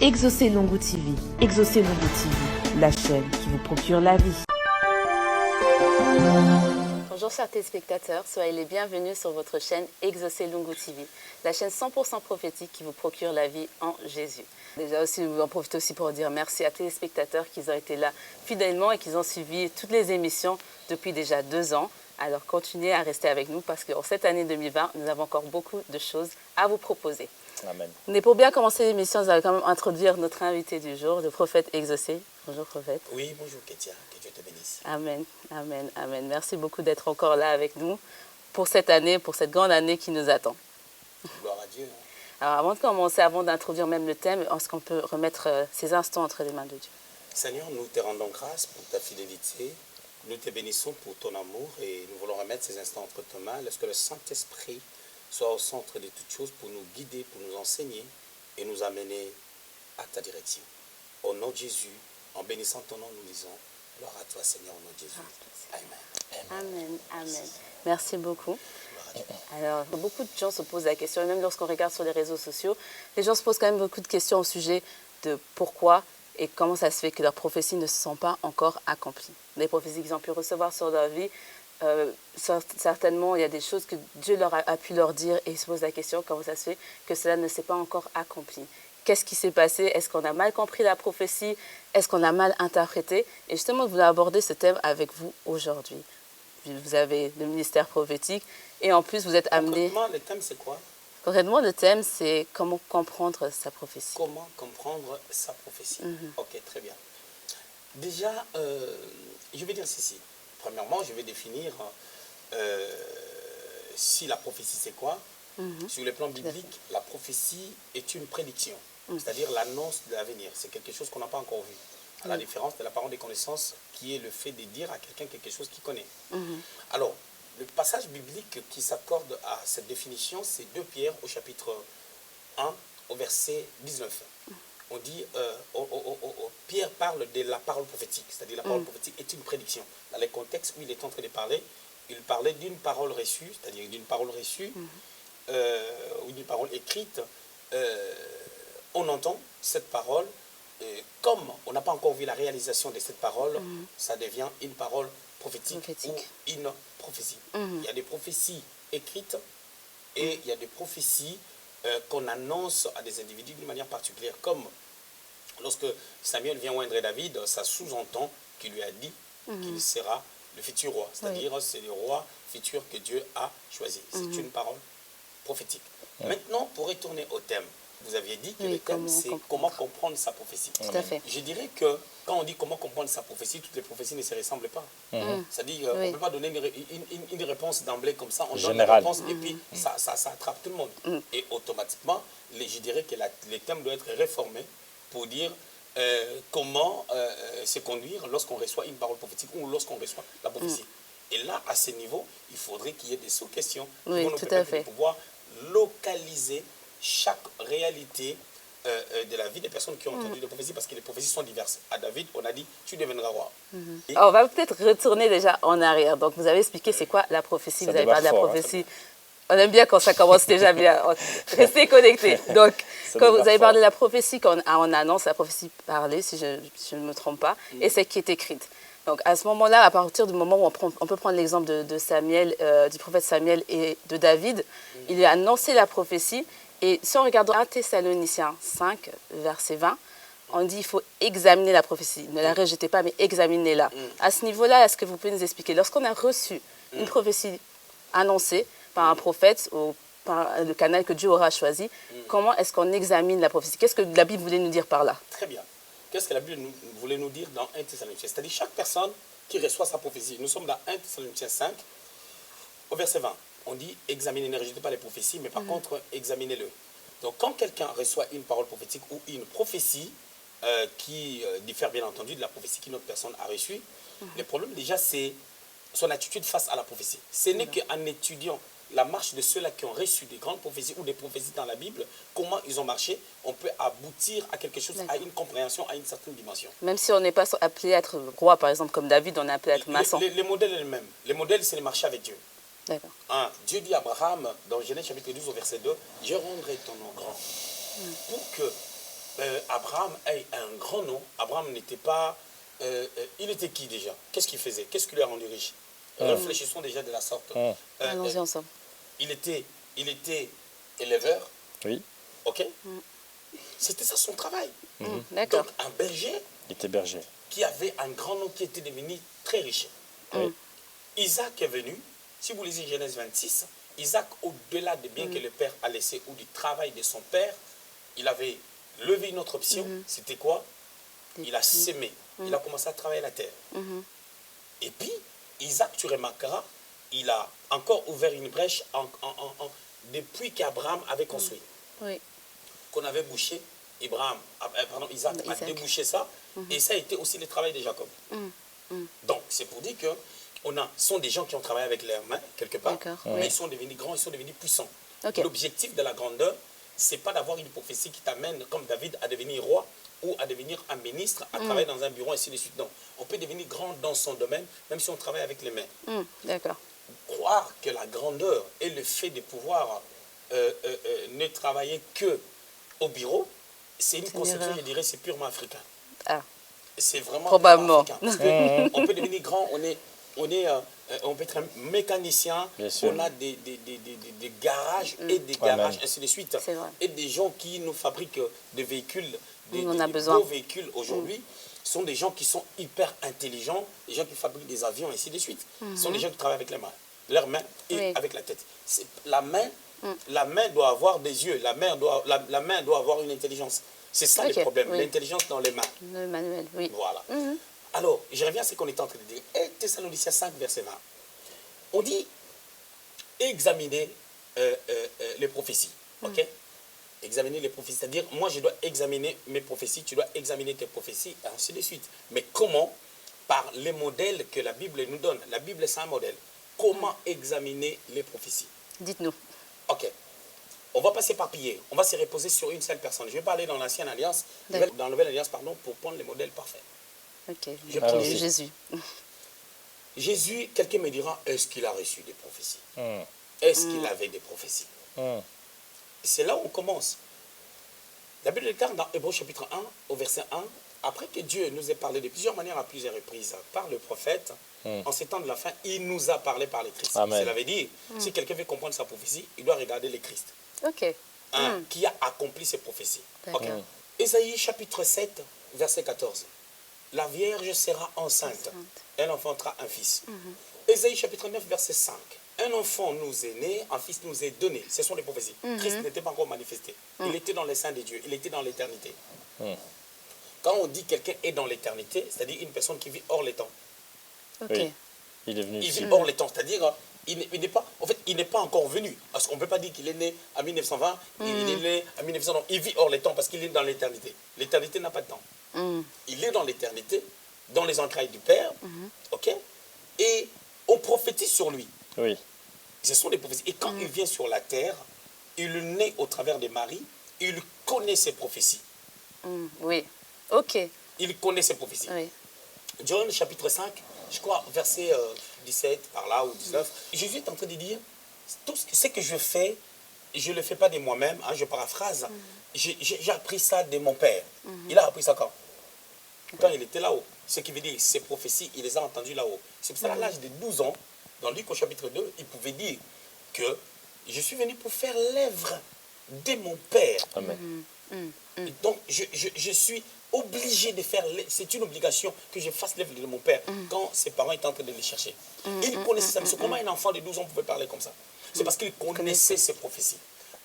Exaucez Lungu TV. Exaucez Lungu TV, la chaîne qui vous procure la vie. Bonjour chers téléspectateurs, soyez les bienvenus sur votre chaîne Exaucez Lungu TV, la chaîne 100% prophétique qui vous procure la vie en Jésus. Déjà aussi, vous en profitez aussi pour dire merci à téléspectateurs qui ont été là fidèlement et qui ont suivi toutes les émissions depuis déjà 2 ans. Alors continuez à rester avec nous parce qu'en cette année 2020, nous avons encore beaucoup de choses à vous proposer. Amen. Mais pour bien commencer l'émission, nous allons quand même introduire notre invité du jour, le prophète Exaucé. Bonjour prophète. Oui, bonjour Ketia, que Dieu te bénisse. Amen, amen, amen. Merci beaucoup d'être encore là avec nous pour cette année, pour cette grande année qui nous attend. Gloire à Dieu. Alors avant de commencer, avant d'introduire même le thème, est-ce qu'on peut remettre ces instants entre les mains de Dieu? Seigneur, nous te rendons grâce pour ta fidélité. Nous te bénissons pour ton amour et nous voulons remettre ces instants entre tes mains. Laisse que le Saint-Esprit soit au centre de toutes choses pour nous guider, pour nous enseigner et nous amener à ta direction. Au nom de Jésus, en bénissant ton nom, nous disons gloire à toi Seigneur, au nom de Jésus. Amen. Amen, amen. Merci beaucoup. Alors, beaucoup de gens se posent la question, et même lorsqu'on regarde sur les réseaux sociaux, les gens se posent quand même beaucoup de questions au sujet de pourquoi et comment ça se fait que leurs prophéties ne se sont pas encore accomplies. Les prophéties qu'ils ont pu recevoir sur leur vie, certainement, il y a des choses que Dieu leur a pu leur dire et ils se posent la question, comment ça se fait que cela ne s'est pas encore accompli? Qu'est-ce qui s'est passé? Est-ce qu'on a mal compris la prophétie? Est-ce qu'on a mal interprété? Et justement, je voulais aborder ce thème avec vous aujourd'hui. Vous avez le ministère prophétique et en plus, vous êtes amené... Concrètement, le thème c'est quoi? Concrètement, le thème, c'est comment comprendre sa prophétie. Comment comprendre sa prophétie? Ok, très bien. Déjà, je vais dire ceci. Premièrement, je vais définir si la prophétie c'est quoi. Sur le plan biblique, la prophétie est une prédiction, c'est-à-dire l'annonce de l'avenir. C'est quelque chose qu'on n'a pas encore vu. À la différence de la parole des connaissances, qui est le fait de dire à quelqu'un quelque chose qu'il connaît. Alors, le passage biblique qui s'accorde à cette définition, c'est 2 Pierre au chapitre 1, au verset 19. On dit, Pierre parle de la parole prophétique, c'est-à-dire la parole prophétique est une prédiction. Dans le contexte où il est en train de parler, il parlait d'une parole reçue, c'est-à-dire d'une parole reçue, ou d'une parole écrite. On entend cette parole, comme on n'a pas encore vu la réalisation de cette parole, ça devient une parole prophétique. Ou une prophétie. Il y a des prophéties écrites et il y a des prophéties qu'on annonce à des individus d'une manière particulière, comme lorsque Samuel vient oindre David, ça sous-entend qu'il lui a dit qu'il sera le futur roi, c'est-à-dire c'est le roi futur que Dieu a choisi. C'est une parole prophétique. Maintenant, pour retourner au thème, vous aviez dit que le thème c'est comment comprendre sa prophétie. Tout à fait. Je dirais que quand on dit comment comprendre sa prophétie, toutes les prophéties ne se ressemblent pas. C'est-à-dire on ne peut pas donner une réponse d'emblée comme ça, on donne une réponse et puis ça attrape tout le monde. Et automatiquement, je dirais que le thème doit être réformé pour dire comment se conduire lorsqu'on reçoit une parole prophétique ou lorsqu'on reçoit la prophétie. Et là, à ce niveau, il faudrait qu'il y ait des sous-questions qui vont nous permettre de pouvoir localiser chaque réalité de la vie des personnes qui ont entendu des prophéties, parce que les prophéties sont diverses. À David, on a dit, tu deviendras roi. Alors, on va peut-être retourner déjà en arrière. Donc, vous avez expliqué c'est quoi la prophétie, vous avez parlé de la prophétie. On aime bien quand ça commence déjà bien. Restez connectés. Donc, quand vous avez parlé de la prophétie, quand on annonce la prophétie parlée, si je ne me trompe pas, et celle qui est écrite. Donc, à ce moment-là, à partir du moment où on peut prendre l'exemple de Samuel, du prophète Samuel et de David, il lui a annoncé la prophétie. Et si on regarde 1 Thessaloniciens 5, verset 20, on dit qu'il faut examiner la prophétie. Ne la rejetez pas, mais examinez-la. À ce niveau-là, est-ce que vous pouvez nous expliquer, lorsqu'on a reçu une prophétie annoncée par un prophète ou par le canal que Dieu aura choisi, comment est-ce qu'on examine la prophétie? Qu'est-ce que la Bible voulait nous dire par là? Très bien. Qu'est-ce que la Bible voulait nous dire dans 1 Thessaloniciens? C'est-à-dire chaque personne qui reçoit sa prophétie. Nous sommes dans 1 Thessaloniciens 5, au verset 20. On dit examinez, ne rejetez pas les prophéties, mais par contre, examinez-le. Donc, quand quelqu'un reçoit une parole prophétique ou une prophétie qui diffère bien entendu de la prophétie qu'une autre personne a reçue, le problème déjà, c'est son attitude face à la prophétie. Ce n'est qu'en étudiant la marche de ceux-là qui ont reçu des grandes prophéties ou des prophéties dans la Bible, comment ils ont marché, on peut aboutir à quelque chose, à une compréhension, à une certaine dimension. Même si on n'est pas appelé à être roi, par exemple, comme David, on est appelé à être maçon. Les modèles elles-mêmes. Les modèles, c'est le marché avec Dieu. Dieu dit à Abraham, dans Genèse chapitre 12 au verset 2, « Je rendrai ton nom grand pour que Abraham a un grand nom. Abraham n'était pas... il était qui déjà? Qu'est-ce qu'il faisait? Qu'est-ce qui lui a rendu riche? Réfléchissons déjà de la sorte. Allons-y ensemble. Il était éleveur. Oui. Ok. C'était ça son travail. D'accord. Donc un berger Il était berger. qui avait un grand nom qui était devenu très riche. Oui. Isaac est venu, si vous lisez Genèse 26, Isaac, au-delà des biens que le père a laissés ou du travail de son père, il avait levé une autre option. C'était quoi? Il a sémé. Il a commencé à travailler la terre. Et puis, Isaac, tu remarqueras, il a encore ouvert une brèche depuis qu'Abraham avait construit. Oui. Qu'on avait bouché, Isaac a débouché ça, et ça a été aussi le travail de Jacob. Donc, c'est pour dire que sont des gens qui ont travaillé avec leurs mains, quelque part, mais ils sont devenus grands, ils sont devenus puissants. Okay. L'objectif de la grandeur, c'est pas d'avoir une prophétie qui t'amène, comme David, à devenir roi ou à devenir un ministre, à travailler dans un bureau, et ainsi de suite. Non, on peut devenir grand dans son domaine, même si on travaille avec les mains. D'accord. Croire que la grandeur est le fait de pouvoir ne travailler que au bureau, c'est une conception, je dirais, c'est purement africain. Ah. C'est vraiment probablement africain. Parce on peut devenir grand, on peut être un mécanicien, on a des garages et des garages, ainsi de suite. Et des gens qui nous fabriquent des véhicules, des beaux véhicules aujourd'hui, sont des gens qui sont hyper intelligents, des gens qui fabriquent des avions, ainsi de suite. Ce sont des gens qui travaillent avec les mains, leurs mains et avec la tête. La main doit avoir des yeux, la main doit avoir une intelligence. C'est ça le problème, l'intelligence dans les mains. Le manuel, oui. Voilà. Alors, je reviens à ce qu'on est en train de dire. Et Thessaloniciens 5, verset 20. On dit examiner les prophéties. Ok? Examiner les prophéties. C'est-à-dire, moi, je dois examiner mes prophéties, tu dois examiner tes prophéties, et ainsi de suite. Mais comment? Par les modèles que la Bible nous donne. La Bible, c'est un modèle. Comment examiner les prophéties? Dites-nous. Ok. On va pas s'éparpiller. On va se reposer sur une seule personne. Je vais parler dans l'Ancienne Alliance, dans la Nouvelle Alliance, pardon, pour prendre les modèles parfaits. Ok. Je prends Jésus. Jésus, quelqu'un me dira, est-ce qu'il a reçu des prophéties? Est-ce qu'il avait des prophéties? C'est là où on commence. La Bible déclare dans Hébreux chapitre 1, au verset 1, après que Dieu nous ait parlé de plusieurs manières à plusieurs reprises par le prophète, en ces temps de la fin, il nous a parlé par les Christ. Cela veut dire, si quelqu'un veut comprendre sa prophétie, il doit regarder les Christ. Qui a accompli ces prophéties. Ésaïe chapitre 7, verset 14. La Vierge sera enceinte, elle enfantera un fils. Ésaïe chapitre 9, verset 5. Un enfant nous est né, un fils nous est donné. Ce sont les prophéties. Christ n'était pas encore manifesté. Il était dans les seins de Dieu, il était dans l'éternité. Quand on dit quelqu'un est dans l'éternité, c'est-à-dire une personne qui vit hors les temps. Oui. Il est venu il vit hors les temps, c'est-à-dire il n'est pas encore venu. Parce qu'on ne peut pas dire qu'il est né en 1920, il est né en 1900. Il vit hors les temps parce qu'il est dans l'éternité. L'éternité n'a pas de temps. Il est dans l'éternité, dans les entrailles du Père, ok? Et on prophétise sur lui. Oui. Ce sont des prophéties. Et quand il vient sur la terre, il naît au travers de Marie, il connaît ses prophéties. Oui, ok. Il connaît ses prophéties. Oui. John chapitre 5, je crois, verset 17, par là, ou 19, Jésus est en train de dire, tout ce que je fais, je ne le fais pas de moi-même, hein, je paraphrase, j'ai appris ça de mon père. Il a appris ça quand? Quand il était là-haut. Ce qui veut dire, ses prophéties, il les a entendues là-haut. C'est pour ça, à l'âge de 12 ans, dans Luc au chapitre 2, il pouvait dire que je suis venu pour faire l'œuvre de mon père. Amen. Donc, je suis obligé de faire, c'est une obligation que je fasse l'œuvre de mon père quand ses parents étaient en train de le chercher. Il connaissait ça. Mais comment un enfant de 12 ans pouvait parler comme ça? C'est parce qu'il connaissait ses prophéties.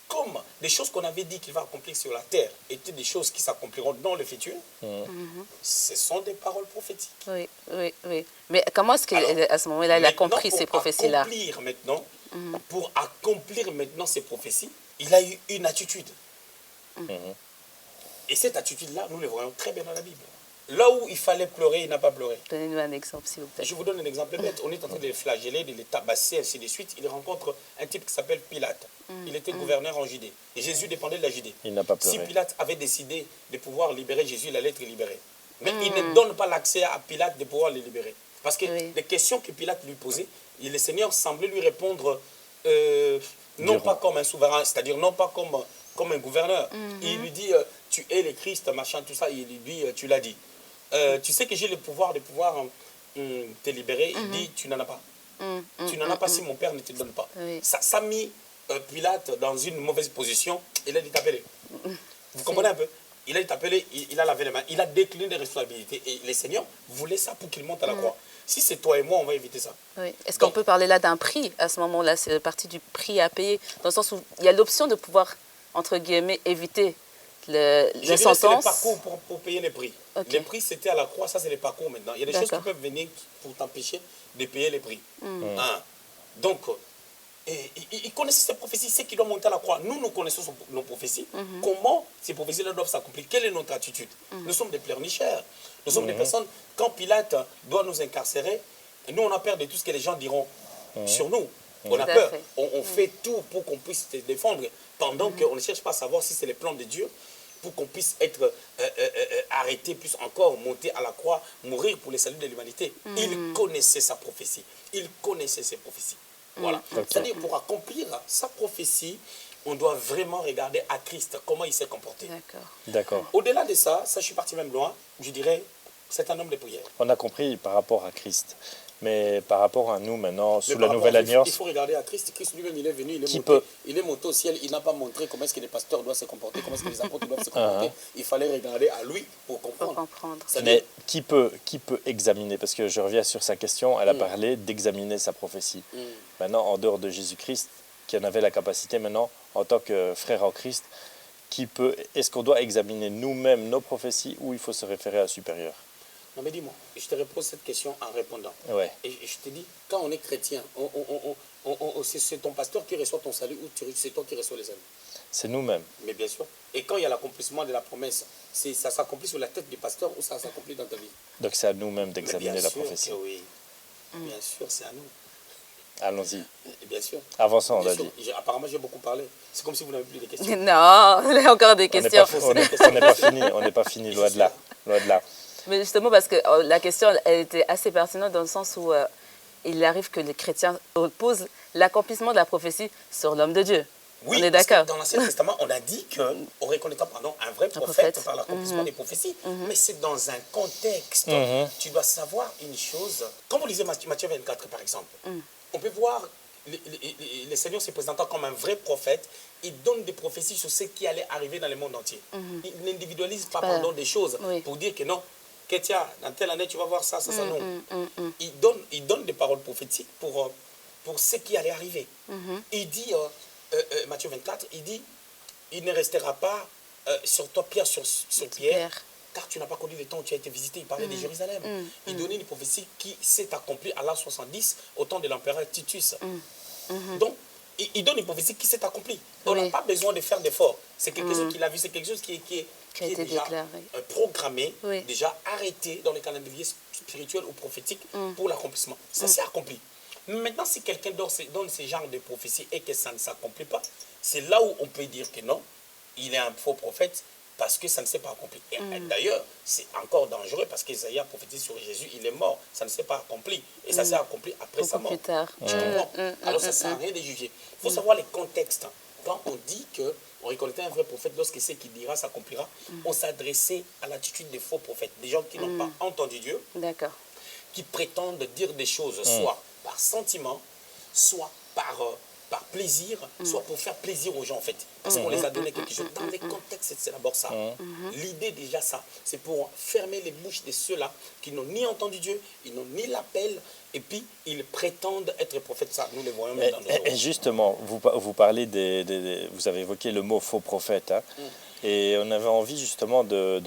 Comme des choses qu'on avait dit qu'il va accomplir sur la terre étaient des choses qui s'accompliront dans le futur, ce sont des paroles prophétiques. Oui, oui, oui. Mais comment est-ce qu'à ce moment-là, il a compris ces prophéties-là? Pour accomplir maintenant ces prophéties, il a eu une attitude. Et cette attitude-là, nous le voyons très bien dans la Bible. Là où il fallait pleurer, il n'a pas pleuré. Donnez-nous un exemple, s'il vous plaît. Je vous donne un exemple bête. On est en train de le flageller, de le tabasser, ainsi de suite. Il rencontre un type qui s'appelle Pilate. Il était gouverneur en Judée. Et Jésus dépendait de la Judée. Il n'a pas pleuré. Si Pilate avait décidé de pouvoir libérer Jésus, il allait être libéré. Mais il ne donne pas l'accès à Pilate de pouvoir le libérer. Parce que les questions que Pilate lui posait, le Seigneur semblait lui répondre non pas comme un souverain, c'est-à-dire non pas comme un gouverneur. Il lui dit, tu es le Christ, machin, tout ça, il dit, tu l'as dit. Tu sais que j'ai le pouvoir de pouvoir te libérer. Il dit, tu n'en as pas. Tu n'en as pas si mon père ne te donne pas. Oui. Ça a mis Pilate dans une mauvaise position. Il a dit t'appeler. Vous comprenez un peu? Il a dit t'appeler, il a lavé les mains. Il a décliné des responsabilités. Et les seigneurs voulaient ça pour qu'il monte à la croix. Si c'est toi et moi, on va éviter ça. Oui. Est-ce qu'on peut parler là d'un prix à ce moment-là? C'est partie du prix à payer, dans le sens où il y a l'option de pouvoir, entre guillemets, éviter la sentence. C'est le parcours pour payer les prix. Okay. Les prix, c'était à la croix, ça c'est les parcours maintenant. Il y a des choses qui peuvent venir pour t'empêcher de payer les prix. Hein? Donc, il connaissait ses prophéties, c'est qu'il doit monter à la croix. Nous connaissons nos prophéties. Comment ces prophéties-là doivent s'accomplir? Quelle est notre attitude? Nous sommes des pleurnicheurs. Nous sommes des personnes, quand Pilate doit nous incarcérer, nous on a peur de tout ce que les gens diront sur nous. On a peur. On fait tout pour qu'on puisse se défendre, pendant qu'on ne cherche pas à savoir si c'est les plans de Dieu, pour qu'on puisse être arrêté, puisse encore monter à la croix, mourir pour le salut de l'humanité. Il connaissait sa prophétie. Il connaissait ses prophéties. Voilà. C'est-à-dire, pour accomplir sa prophétie, on doit vraiment regarder à Christ, comment il s'est comporté. D'accord. Au-delà de ça, je suis parti même loin, je dirais, c'est un homme de prière. On a compris par rapport à Christ. Mais par rapport à nous maintenant, sous la nouvelle alliance... Il faut regarder à Christ. Christ lui-même, il est venu, il est monté au ciel. Il n'a pas montré comment est-ce que les pasteurs doivent se comporter, comment est-ce que les apôtres doivent se comporter. Il fallait regarder à lui pour comprendre. Mais qui peut examiner? Parce que je reviens sur sa question, elle a parlé d'examiner sa prophétie. Maintenant, en dehors de Jésus-Christ, qui en avait la capacité maintenant, en tant que frère en Christ, est-ce qu'on doit examiner nous-mêmes nos prophéties ou il faut se référer à un supérieur? Non mais dis-moi, je te repose cette question en répondant. Ouais. Et je te dis, quand on est chrétien, c'est ton pasteur qui reçoit ton salut ou c'est toi qui reçois les saluts? C'est nous-mêmes. Mais bien sûr. Et quand il y a l'accomplissement de la promesse, ça s'accomplit sur la tête du pasteur ou ça s'accomplit dans ta vie? Donc c'est à nous-mêmes d'examiner la prophétie. Oui. Bien sûr, c'est à nous. Allons-y. Bien sûr. Avançons, on a dit. Apparemment, j'ai beaucoup parlé. C'est comme si vous n'avez plus de questions. Non, il y a encore des questions. On n'est pas fini, loin de là. Mais justement, parce que la question, elle était assez pertinente dans le sens où il arrive que les chrétiens opposent l'accomplissement de la prophétie sur l'homme de Dieu. Oui, on est d'accord. Dans l'Ancien Testament, on a dit qu'on reconnaîtra un vrai prophète par l'accomplissement des prophéties. Mais c'est dans un contexte. Tu dois savoir une chose. Quand vous lisez Matthieu 24, par exemple, on peut voir les seigneurs se présentant comme un vrai prophète. Il donne des prophéties sur ce qui allait arriver dans le monde entier. Il n'individualise pas pendant des choses pour dire que non, Kétia, dans telle année, tu vas voir ça, non. Il donne des paroles prophétiques pour ce qui allait arriver. Il dit, Matthieu 24, il dit, il ne restera pas sur toi pierre sur pierre, car tu n'as pas connu le temps où tu as été visité. Il parlait de Jérusalem. Il donnait une prophétie qui s'est accomplie à l'an 70, au temps de l'empereur Titus. Donc, il donne une prophétie qui s'est accomplie. On n'a pas besoin de faire d'efforts. C'est quelque chose qu'il a vu, c'est quelque chose qui est déjà programmé, déjà arrêté dans le calendrier spirituel ou prophétique pour l'accomplissement. Ça s'est accompli. Maintenant, si quelqu'un donne ce genre de prophétie et que ça ne s'accomplit pas, c'est là où on peut dire que non, il est un faux prophète parce que ça ne s'est pas accompli. Et d'ailleurs, c'est encore dangereux parce qu'Isaïe a prophétisé sur Jésus, il est mort, ça ne s'est pas accompli. Et ça s'est accompli après sa mort. Plus tard. Tu comprends? Alors ça ne sert à rien de juger. Il faut savoir les contextes. Quand on dit qu'on reconnaît un vrai prophète, lorsque ce qu'il dira s'accomplira, on s'adressait à l'attitude des faux prophètes, des gens qui n'ont pas entendu Dieu, qui prétendent dire des choses, soit par sentiment, soit par plaisir, soit pour faire plaisir aux gens en fait. Parce qu'on les a donné quelque chose. Dans les contextes, c'est d'abord ça. L'idée déjà ça, c'est pour fermer les bouches de ceux-là qui n'ont ni entendu Dieu, ils n'ont ni l'appel, et puis ils prétendent être prophètes. Ça, nous les voyons même dans nos jours. Et justement, vous parlez vous avez évoqué le mot faux prophète, hein, et on avait envie justement de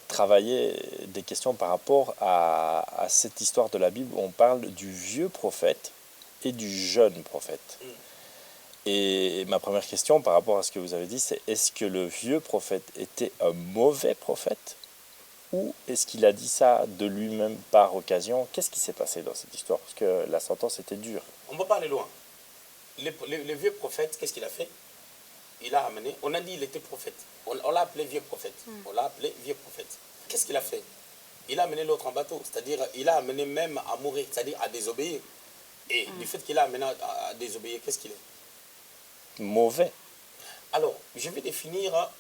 travailler des questions par rapport à cette histoire de la Bible où on parle du vieux prophète et du jeune prophète. Et ma première question par rapport à ce que vous avez dit, c'est est-ce que le vieux prophète était un mauvais prophète ou est-ce qu'il a dit ça de lui-même par occasion? Qu'est-ce qui s'est passé dans cette histoire? Parce que la sentence était dure. On ne va pas aller loin. Le vieux prophète, qu'est-ce qu'il a fait? Il a amené, on a dit il était prophète. On l'a appelé vieux prophète. On l'a appelé vieux prophète. Qu'est-ce qu'il a fait? Il a amené l'autre en bateau. C'est-à-dire, il a amené même à mourir, c'est-à-dire à désobéir. Et du fait qu'il a amené à désobéir, qu'est-ce qu'il est? Mauvais. Alors, je vais définir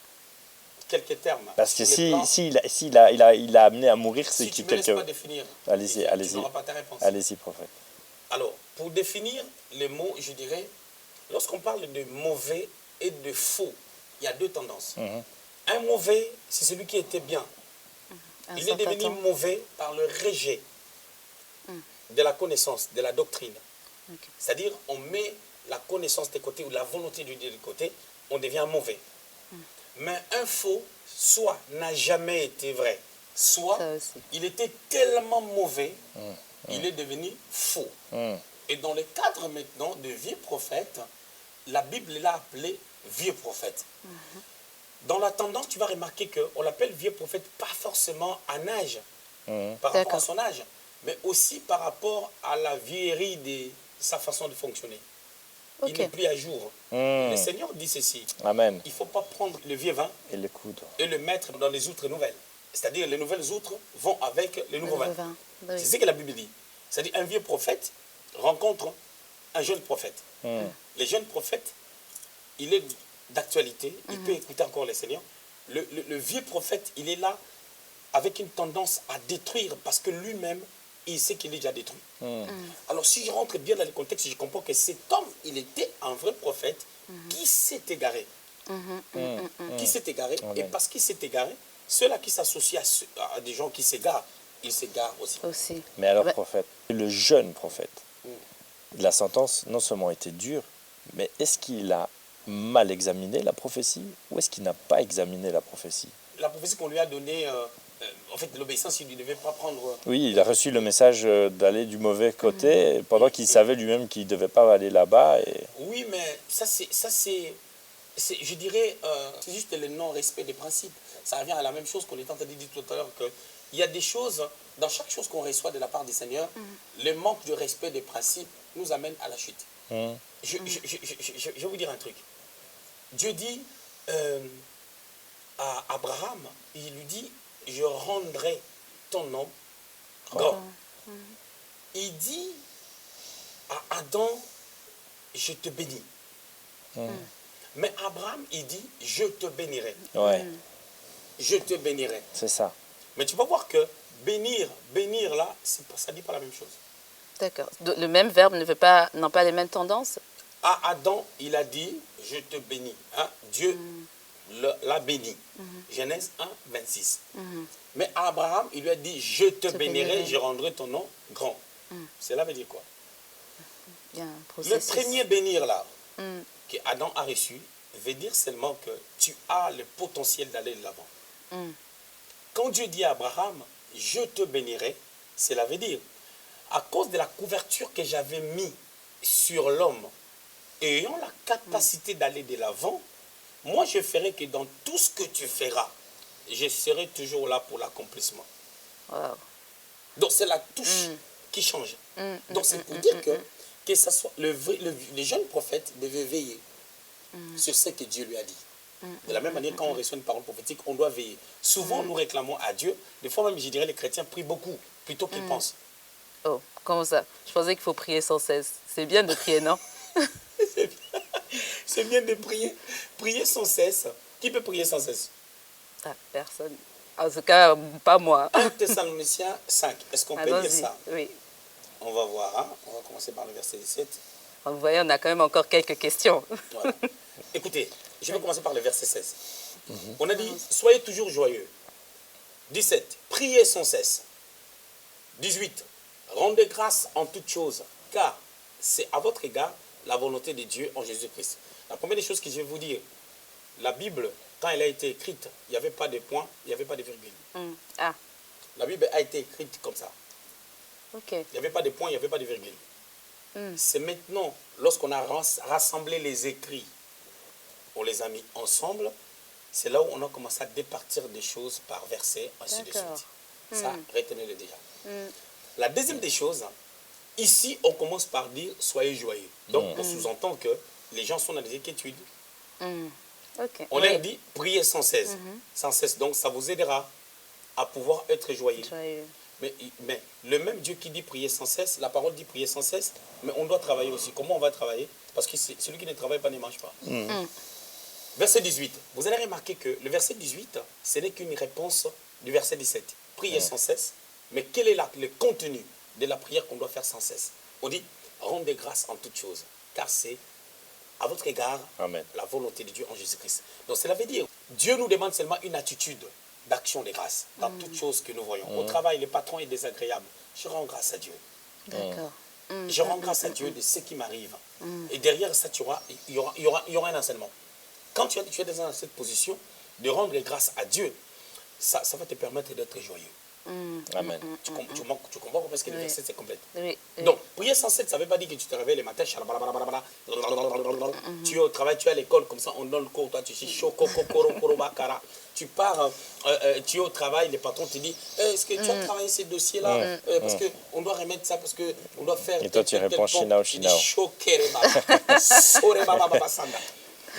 quelques termes. Parce que Sur les plans, s'il a amené à mourir, c'est si tu que ne me laisses quelqu'un... pas définir, Allez-y, tu allez-y. n'auras pas ta réponse. Allez-y, prophète. Alors, pour définir les mots, je dirais, lorsqu'on parle de mauvais et de faux, il y a deux tendances. Un mauvais, c'est celui qui était bien. Il est devenu mauvais par le rejet de la connaissance, de la doctrine. C'est-à-dire, on met la connaissance de côté ou la volonté de Dieu de côté, on devient mauvais. Mais un faux, soit n'a jamais été vrai, soit il était tellement mauvais, il est devenu faux. Et dans le cadre maintenant de vieux prophètes, la Bible l'a appelé vieux prophète. Dans la tendance, tu vas remarquer qu'on l'appelle vieux prophète pas forcément en âge, par rapport à son âge, mais aussi par rapport à la vieillerie de sa façon de fonctionner. Il n'est plus à jour. Le Seigneur dit ceci. Amen. Il ne faut pas prendre le vieux vin Et le coudre. et le mettre dans les outres nouvelles. C'est-à-dire les nouvelles outres vont avec les nouveaux vins. C'est ce que la Bible dit. C'est-à-dire un vieux prophète rencontre un jeune prophète. Le jeune prophète, il est d'actualité, il peut écouter encore le Seigneur. Le vieux prophète, il est là avec une tendance à détruire parce que lui-même, il sait qu'il est déjà détruit. Alors si je rentre bien dans le contexte, je comprends que cet homme, il était un vrai prophète qui s'est égaré. Qui s'est égaré. Et parce qu'il s'est égaré, ceux-là qui s'associent à des gens qui s'égarent, ils s'égarent aussi. Mais alors, prophète, le jeune prophète, la sentence non seulement était dure, mais est-ce qu'il a mal examiné la prophétie ou est-ce qu'il n'a pas examiné la prophétie? La prophétie qu'on lui a donnée, en fait, l'obéissance, il ne devait pas prendre... Oui, il a reçu le message d'aller du mauvais côté, pendant qu'il savait lui-même qu'il ne devait pas aller là-bas. Et... Oui, mais ça c'est je dirais, c'est juste le non-respect des principes. Ça revient à la même chose qu'on est en train de dire tout à l'heure, qu'il y a des choses, dans chaque chose qu'on reçoit de la part du Seigneur, le manque de respect des principes nous amène à la chute. Je vais vous dire un truc. Dieu dit à Abraham, il lui dit, je rendrai ton nom grand. Il dit à Adam, je te bénis. Mais Abraham, il dit, je te bénirai. Ouais. Je te bénirai. C'est ça. Mais tu vas voir que bénir là, ça ne dit pas la même chose. D'accord. Le même verbe n'ont pas les mêmes tendances? À Adam, il a dit, je te bénis. Hein? Dieu l'a béni. Genèse 1, 26. Mais à Abraham, il lui a dit, je te bénirai, je rendrai ton nom grand. Cela veut dire quoi? Le premier bénir là, que Adam a reçu, veut dire seulement que tu as le potentiel d'aller de l'avant. Quand Dieu dit à Abraham, je te bénirai, cela veut dire, à cause de la couverture que j'avais mis sur l'homme, ayant la capacité d'aller de l'avant, moi je ferai que dans tout ce que tu feras, je serai toujours là pour l'accomplissement. Wow. Donc c'est la touche qui change. Donc c'est pour dire que ça soit le jeune prophète devait veiller sur ce que Dieu lui a dit. De la même manière, quand on reçoit une parole prophétique, on doit veiller. Souvent, nous réclamons à Dieu. Des fois même, je dirais, les chrétiens prient beaucoup, plutôt qu'ils pensent. Oh, comment ça? Je pensais qu'il faut prier sans cesse. C'est bien de prier, non? C'est bien de prier. Prier sans cesse. Qui peut prier sans cesse? Ah, personne. En tout cas, pas moi. 1 Thessaloniciens 5. Est-ce qu'on peut dire ça? Oui. On va voir. Hein? On va commencer par le verset 17. Vous voyez, on a quand même encore quelques questions. Voilà. Écoutez, je vais commencer par le verset 16. On a dit, soyez toujours joyeux. 17, priez sans cesse. 18, rendez grâce en toutes choses, car c'est à votre égard la volonté de Dieu en Jésus-Christ. La première des choses que je vais vous dire, la Bible, quand elle a été écrite, il n'y avait pas de points, il n'y avait pas de virgule. Ah. La Bible a été écrite comme ça. Ok. Il n'y avait pas de points, il n'y avait pas de virgule. C'est maintenant, lorsqu'on a rassemblé les écrits, on les a mis ensemble, c'est là où on a commencé à départir des choses par verset, ainsi de suite. Ça, retenez-le déjà. La deuxième des choses, ici, on commence par dire « soyez joyeux ». Donc, on sous-entend que les gens sont dans des inquiétudes. Okay. On leur dit « priez sans cesse ». Sans cesse, donc ça vous aidera à pouvoir être joyeux. Mais le même Dieu qui dit prier sans cesse, la parole dit prier sans cesse, mais on doit travailler aussi. Comment on va travailler? Parce que celui qui ne travaille pas ne mange pas. Verset 18. Vous allez remarquer que le verset 18, ce n'est qu'une réponse du verset 17. Priez sans cesse. Mais quel est le contenu de la prière qu'on doit faire sans cesse? On dit, rendez grâce en toutes choses, car c'est à votre égard Amen. la volonté de Dieu en Jésus-Christ. Donc cela veut dire, Dieu nous demande seulement une attitude d'action de grâce dans toutes choses que nous voyons. Au travail, le patron est désagréable. Je rends grâce à Dieu. D'accord. Je rends grâce à Dieu de ce qui m'arrive. Et derrière ça, il y aura un enseignement. Quand tu es dans cette position de rendre grâce à Dieu, ça va te permettre d'être joyeux. Amen. Tu comprends parce que le verset c'est complète. Oui, oui. Donc, prier sans cesse, ça ne veut pas dire que tu te réveilles le matin, tu es au travail, tu es à l'école, comme ça on donne le cours, toi tu sais chaud, tu pars, tu es au travail, le patron te dit, est-ce que tu as travaillé ces dossiers-là parce qu'on doit remettre ça, parce qu'on doit faire. Et toi tu réponds Shinao, Shinao.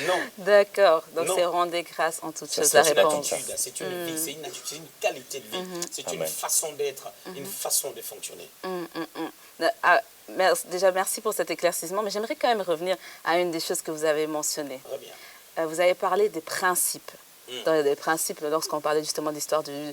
Non. D'accord. Donc Non. c'est rendre grâce en toutes Ça, choses, c'est la une réponse. attitude. C'est une vie, c'est une qualité de vie, c'est une Amen. façon d'être, une façon de fonctionner. Ah, déjà, merci pour cet éclaircissement, mais j'aimerais quand même revenir à une des choses que vous avez mentionnées. Très bien. Vous avez parlé des principes. Dans les principes, lorsqu'on parlait justement de l'histoire du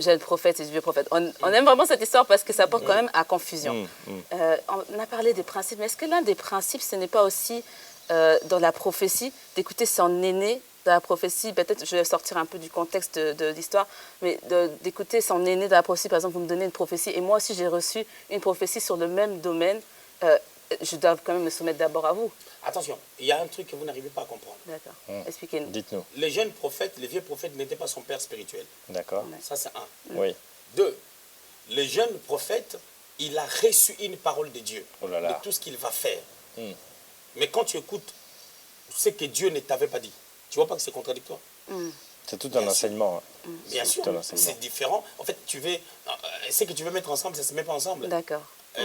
jeune prophète et du vieux prophète. On aime vraiment cette histoire parce que ça porte quand même à confusion. On a parlé des principes, mais est-ce que l'un des principes, ce n'est pas aussi dans la prophétie, d'écouter son aîné dans la prophétie? Peut-être je vais sortir un peu du contexte de l'histoire, mais d'écouter son aîné dans la prophétie. Par exemple, vous me donnez une prophétie et moi aussi j'ai reçu une prophétie sur le même domaine. Je dois quand même me soumettre d'abord à vous. Attention, il y a un truc que vous n'arrivez pas à comprendre. D'accord. Expliquez-nous. Dites-nous. Les jeunes prophètes, les vieux prophètes n'étaient pas son père spirituel. D'accord. Ça, c'est un. Oui. Deux, le jeune prophète, il a reçu une parole de Dieu, Oh là là. de tout ce qu'il va faire. Mais quand tu écoutes ce que Dieu ne t'avait pas dit, tu vois pas que c'est contradictoire? C'est tout Bien un sûr. enseignement. Bien sûr, tout un enseignement. c'est différent. En fait, ce que tu veux mettre ensemble, ça ne se met pas ensemble. D'accord.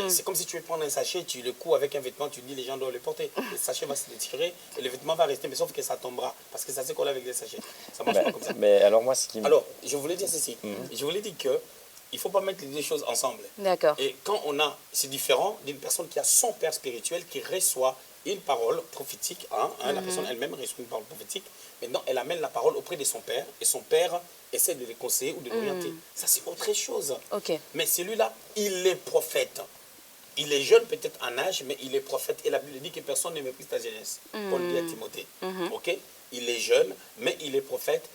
C'est comme si tu veux prendre un sachet, tu le couds avec un vêtement, tu dis les gens doivent le porter. Le sachet va se déchirer et le vêtement va rester, mais sauf que ça tombera. Parce que ça s'est collé avec des sachets. Ça marche pas comme ça. Mais alors moi, ce qui me... Alors, je voulais dire ceci. Je voulais dire que il ne faut pas mettre les deux choses ensemble. D'accord. Et quand on a, c'est différent d'une personne qui a son père spirituel, qui reçoit une parole prophétique. La personne elle-même reçoit une parole prophétique. Maintenant, elle amène la parole auprès de son père. Et son père essaie de les conseiller ou de l'orienter. Ça, c'est autre chose. Ok. Mais celui-là, il est prophète. Il est jeune peut-être en âge, mais il est prophète. Et la Bible dit que personne ne méprise ta jeunesse. Paul dit à Timothée. Ok? Il est jeune, mais il est prophète.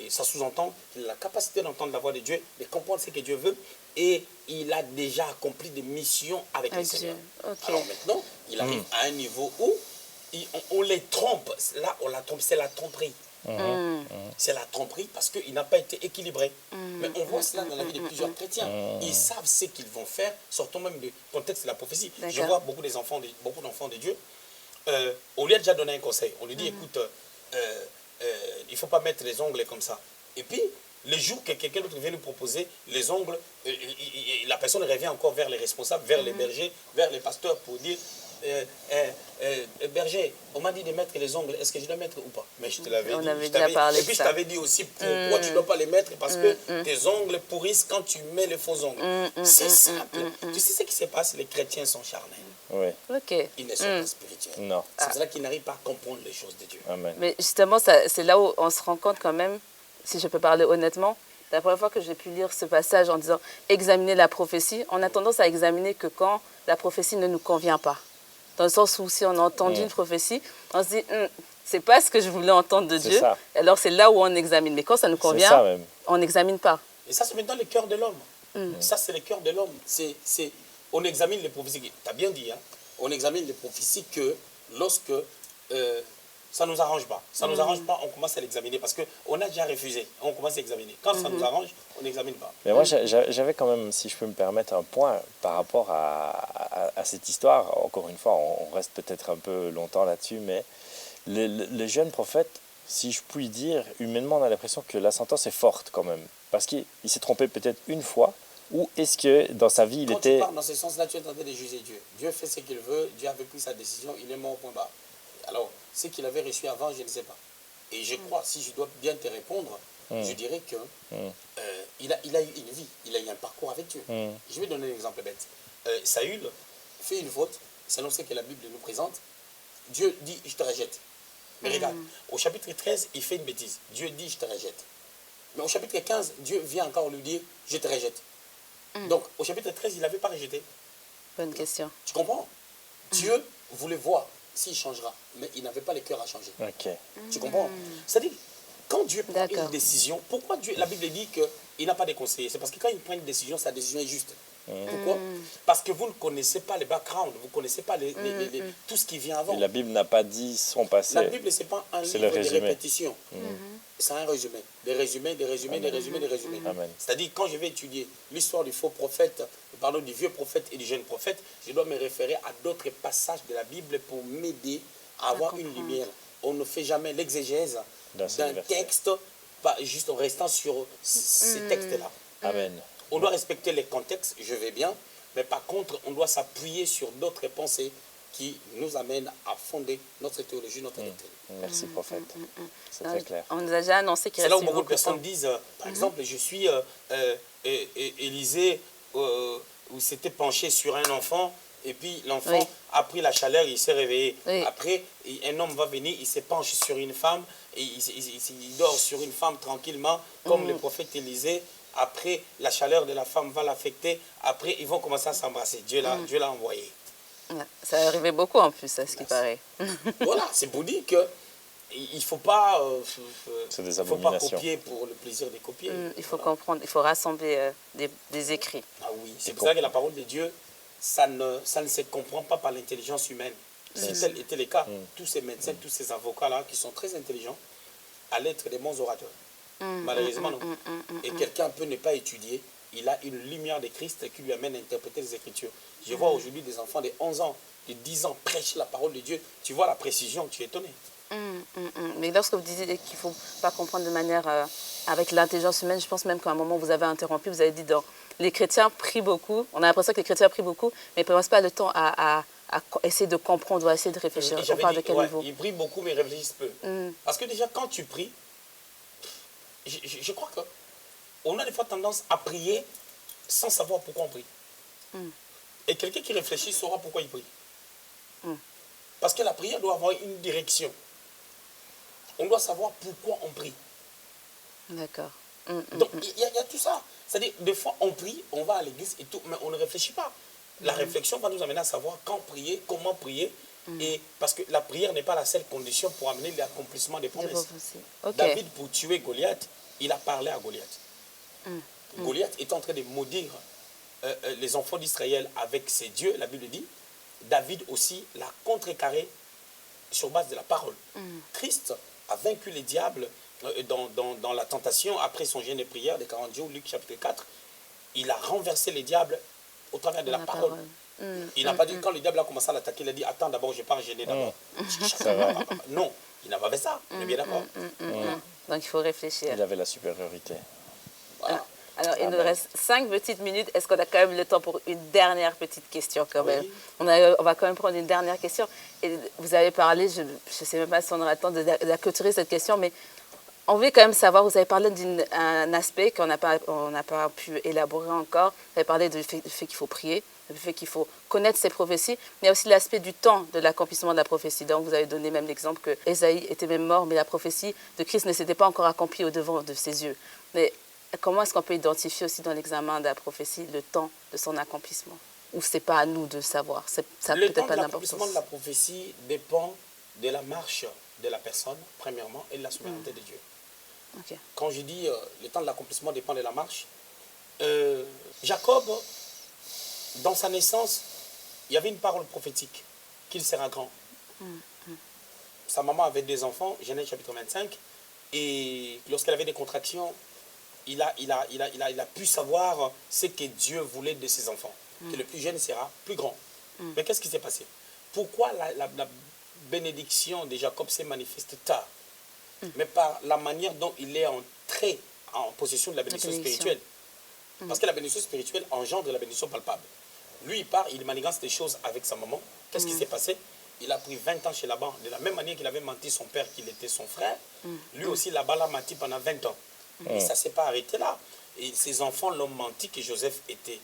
Ça sous-entend qu'il a la capacité d'entendre la voix de Dieu, de comprendre ce que Dieu veut. Et il a déjà accompli des missions avec le Seigneur. Ok. Alors maintenant, il arrive à un niveau où on les trompe. Là, on la trompe. C'est la tromperie. C'est la tromperie parce qu'il n'a pas été équilibré. Mais on voit cela dans la vie de plusieurs chrétiens. Ils savent ce qu'ils vont faire, sortant même du contexte de la prophétie. Je vois beaucoup d'enfants de Dieu. On lui a déjà donné un conseil. On lui dit, écoute, il ne faut pas mettre les ongles comme ça. Et puis, le jour que quelqu'un d'autre vient lui proposer les ongles, la personne revient encore vers les responsables, vers les bergers, vers les pasteurs pour dire, berger, on m'a dit de mettre les ongles, est-ce que je dois mettre ou pas? Mais je te l'avais dit. On avait déjà parlé et puis de je ça. t'avais dit aussi pourquoi tu ne dois pas les mettre, parce que tes ongles pourrissent quand tu mets les faux ongles. C'est simple. Tu sais ce qui se passe? Les chrétiens sont charnels. Oui. Ok. Ils ne sont pas spirituels. Non. C'est pour cela qu'ils n'arrivent pas à comprendre les choses de Dieu. Amen. Mais justement, c'est là où on se rend compte quand même, si je peux parler honnêtement, la première fois que j'ai pu lire ce passage en disant « examiner la prophétie », on a tendance à examiner que quand la prophétie ne nous convient pas. Dans le sens où si on a entendu une prophétie, on se dit « c'est pas ce que je voulais entendre de Dieu », alors c'est là où on examine. Mais quand ça nous convient, on n'examine pas. Et ça, c'est maintenant le cœur de l'homme. Ça, c'est le cœur de l'homme. On examine les prophéties. Tu as bien dit, hein? On examine les prophéties que lorsque ça ne nous arrange pas. Ça ne nous arrange pas, on commence à l'examiner parce qu'on a déjà refusé. On commence à examiner. Quand ça nous arrange, on n'examine pas. Mais moi, j'avais quand même, si je peux me permettre, un point par rapport à cette histoire. Encore une fois, on reste peut-être un peu longtemps là-dessus, mais le jeune prophète, si je puis dire, humainement, on a l'impression que la sentence est forte quand même. Parce qu'il s'est trompé peut-être une fois, ou est-ce que dans sa vie, il Quand était... tu parles dans ce sens-là, tu es en train de juger Dieu. Dieu fait ce qu'il veut, Dieu avait pris sa décision, il est mort au point bas. Alors, ce qu'il avait reçu avant, je ne sais pas. Et je crois, si je dois bien te répondre, je dirais que il a eu une vie, il a eu un parcours avec Dieu. Je vais donner un exemple bête. Saül fait une faute, selon ce que la Bible nous présente. Dieu dit, je te rejette. Mais regarde, au chapitre 13, il fait une bêtise. Dieu dit, je te rejette. Mais au chapitre 15, Dieu vient encore lui dire, je te rejette. Donc, au chapitre 13, il n'avait pas rejeté. Bonne question. Tu comprends? Dieu voulait voir s'il changera, mais il n'avait pas le cœur à changer. Ok. Tu comprends? C'est-à-dire, quand Dieu prend une D'accord. décision, pourquoi Dieu, la Bible dit qu'il n'a pas de conseillers? C'est parce que quand il prend une décision, sa décision est juste. Pourquoi? Parce que vous ne connaissez pas les backgrounds, vous ne connaissez pas tout ce qui vient avant. Et la Bible n'a pas dit son passé. La Bible, ce n'est pas un C'est livre le de résumé. répétition. C'est un résumé. Des résumés, des résumés, des résumés, des résumés. Amen. C'est-à-dire, quand je vais étudier l'histoire du faux prophète, pardon, du vieux prophète et du jeune prophète, je dois me référer à d'autres passages de la Bible pour m'aider à avoir une lumière. On ne fait jamais l'exégèse D'un seul d'un verset. texte, pas juste en restant sur ces textes-là. Amen. On doit respecter les contextes, je vais bien, mais par contre, on doit s'appuyer sur d'autres pensées qui nous amènent à fonder notre théologie, notre doctrine. Merci, prophète. C'est très clair. On nous a déjà annoncé qu'il C'est là où restait beaucoup de beaucoup de personnes temps. disent, par exemple, je suis Élisée, où s'était penché sur un enfant, et puis l'enfant Oui. a pris la chaleur, il s'est réveillé. Oui. Après, un homme va venir, il se penche sur une femme, et il dort sur une femme tranquillement, comme le prophète Élisée. Après, la chaleur de la femme va l'affecter. Après, ils vont commencer à s'embrasser. Dieu l'a envoyé. Ouais, ça arrivait beaucoup en plus, à ce qui paraît. Voilà, c'est pour dire que il ne faut pas, C'est des faut pas abominations. copier pour le plaisir de copier. Il faut comprendre, il faut rassembler des écrits. Ah oui, c'est pour ça que la parole de Dieu, ça ne se comprend pas par l'intelligence humaine. Si tel était le cas, tous ces médecins, tous ces avocats-là, qui sont très intelligents, allaient être des bons orateurs. Malheureusement, non. Et quelqu'un peut ne pas étudier, il a une lumière de Christ qui lui amène à interpréter les Écritures. Je vois aujourd'hui des enfants de 11 ans, de 10 ans prêcher la parole de Dieu. Tu vois la précision, tu es étonné. Mais lorsque vous disiez qu'il ne faut pas comprendre de manière avec l'intelligence humaine, je pense même qu'à un moment vous avez interrompu, vous avez dit les chrétiens prient beaucoup, on a l'impression que les chrétiens prient beaucoup, mais ils ne passent pas le temps à essayer de comprendre ou à essayer de réfléchir. On parle de quel niveau? Ils prient beaucoup mais réfléchissent peu. Parce que déjà quand tu pries, je crois qu'on a des fois tendance à prier sans savoir pourquoi on prie. Et quelqu'un qui réfléchit saura pourquoi il prie. Parce que la prière doit avoir une direction. On doit savoir pourquoi on prie. D'accord. Donc, il y a tout ça. C'est-à-dire, des fois, on prie, on va à l'église et tout, mais on ne réfléchit pas. La réflexion va nous amener à savoir quand prier, comment prier, et parce que la prière n'est pas la seule condition pour amener l'accomplissement des promesses. Ok. David, pour tuer Goliath, il a parlé à Goliath. Goliath est en train de maudire les enfants d'Israël avec ses dieux, la Bible dit. David aussi l'a contrecarré sur base de la parole. Christ a vaincu les diables dans la tentation après son jeûne de prière de 40 jours, Luc chapitre 4. Il a renversé les diables au travers de la parole. Il n'a pas dit, quand le diable a commencé à l'attaquer, il a dit, attends d'abord, je pars gêner d'abord. Non, il n'a pas fait ça, on est bien d'accord. Donc il faut réfléchir. Il avait la supériorité. Voilà. Alors, il nous reste 5 petites minutes. Est-ce qu'on a quand même le temps pour une dernière petite question quand même? Oui. On va quand même prendre une dernière question. Et vous avez parlé, je ne sais même pas si on aura le temps de la clôturer cette question, mais on veut quand même savoir, vous avez parlé d'un aspect qu'on n'a pas pu élaborer encore. Vous avez parlé du fait qu'il faut prier, du fait qu'il faut connaître ses prophéties, mais il y a aussi l'aspect du temps de l'accomplissement de la prophétie. Donc vous avez donné même l'exemple que Ésaïe était même mort, mais la prophétie de Christ ne s'était pas encore accomplie au devant de ses yeux. Mais comment est-ce qu'on peut identifier aussi dans l'examen de la prophétie le temps de son accomplissement? Ou ce n'est pas à nous de savoir? Le temps de l'accomplissement de la prophétie dépend de la marche de la personne, premièrement, et de la souveraineté de Dieu. Okay. Quand je dis le temps de l'accomplissement dépend de la marche, Jacob, dans sa naissance, il y avait une parole prophétique, qu'il sera grand. Sa maman avait 2 enfants, Genèse chapitre 25, et lorsqu'elle avait des contractions, il a pu savoir ce que Dieu voulait de ses enfants, que le plus jeune sera plus grand. Mais qu'est-ce qui s'est passé? Pourquoi la bénédiction de Jacob s'est manifestée tard? Mais par la manière dont il est entré en possession de la bénédiction spirituelle. Parce que la bénédiction spirituelle engendre la bénédiction palpable. Lui, il part, il manigance des choses avec sa maman. Qu'est-ce qui s'est passé? Il a pris 20 ans chez Laban. De la même manière qu'il avait menti son père, qu'il était son frère, lui aussi, Laban l'a menti pendant 20 ans. Et ça ne s'est pas arrêté là. Et ses enfants l'ont menti que Joseph était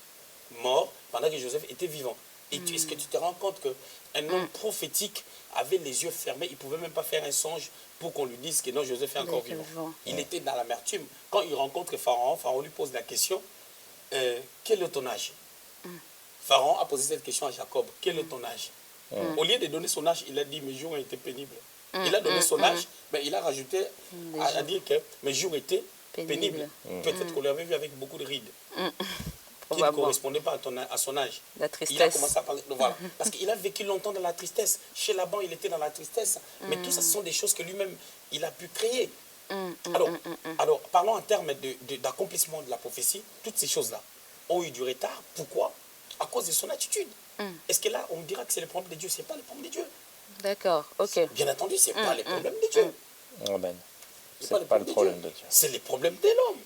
mort pendant que Joseph était vivant. Et est-ce que tu te rends compte qu'un homme prophétique avait les yeux fermés, il ne pouvait même pas faire un songe pour qu'on lui dise que non, Joseph est encore vivant. Il était dans l'amertume. Quand il rencontre Pharaon, Pharaon lui pose la question, quel est ton âge? Pharaon a posé cette question à Jacob, quel est ton âge? Au lieu de donner son âge, il a dit, mes jours ont été pénibles. Il a donné son âge, mais il a rajouté à dire que mes jours étaient pénibles. Peut-être qu'on l'avait vu avec beaucoup de rides. Qui ne correspondait pas à son âge. La tristesse. Il a commencé à parler. Voilà. Parce qu'il a vécu longtemps dans la tristesse. Chez Laban, il était dans la tristesse. Mais tout ça, ce sont des choses que lui-même, il a pu créer. Alors, parlons en termes d'accomplissement de la prophétie. Toutes ces choses-là ont eu du retard. Pourquoi? À cause de son attitude. Est-ce que là, on dira que c'est le problème de Dieu? Ce n'est pas le problème de Dieu. D'accord, ok. Bien entendu, ce n'est pas le problème de Dieu. Amen. C'est pas le problème de Dieu. C'est le problème de l'homme.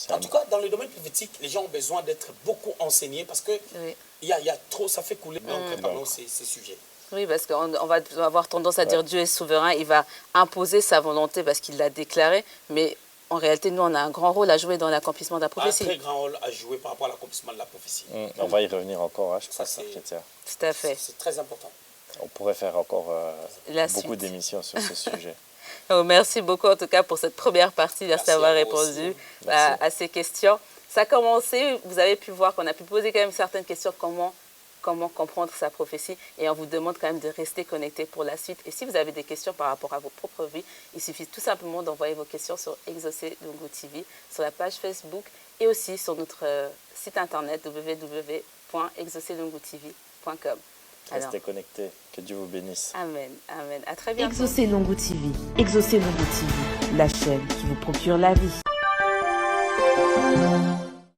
En tout cas, dans le domaine prophétique, les gens ont besoin d'être beaucoup enseignés parce que il y a trop, ça fait couler pendant ces sujets. Oui, parce qu'on va avoir tendance à dire Dieu est souverain, il va imposer sa volonté parce qu'il l'a déclaré, mais en réalité, nous, on a un grand rôle à jouer dans l'accomplissement de la prophétie. Un très grand rôle à jouer par rapport à l'accomplissement de la prophétie. On va y revenir encore, hein, je crois, Chrétien. Tout à fait. C'est très important. On pourrait faire encore beaucoup d'émissions sur ce sujet. Merci beaucoup en tout cas pour cette première partie. Merci d'avoir répondu à ces questions. Ça a commencé, vous avez pu voir qu'on a pu poser quand même certaines questions, comment comprendre sa prophétie, et on vous demande quand même de rester connecté pour la suite. Et si vous avez des questions par rapport à vos propres vies, il suffit tout simplement d'envoyer vos questions sur Exaucé Lungu TV, sur la page Facebook et aussi sur notre site internet www.exaucelungutv.com. Restez connectés. Que Dieu vous bénisse. Amen. Amen. À très bientôt. Exaucé Lungu TV. Exaucé Lungu TV, la chaîne qui vous procure la vie.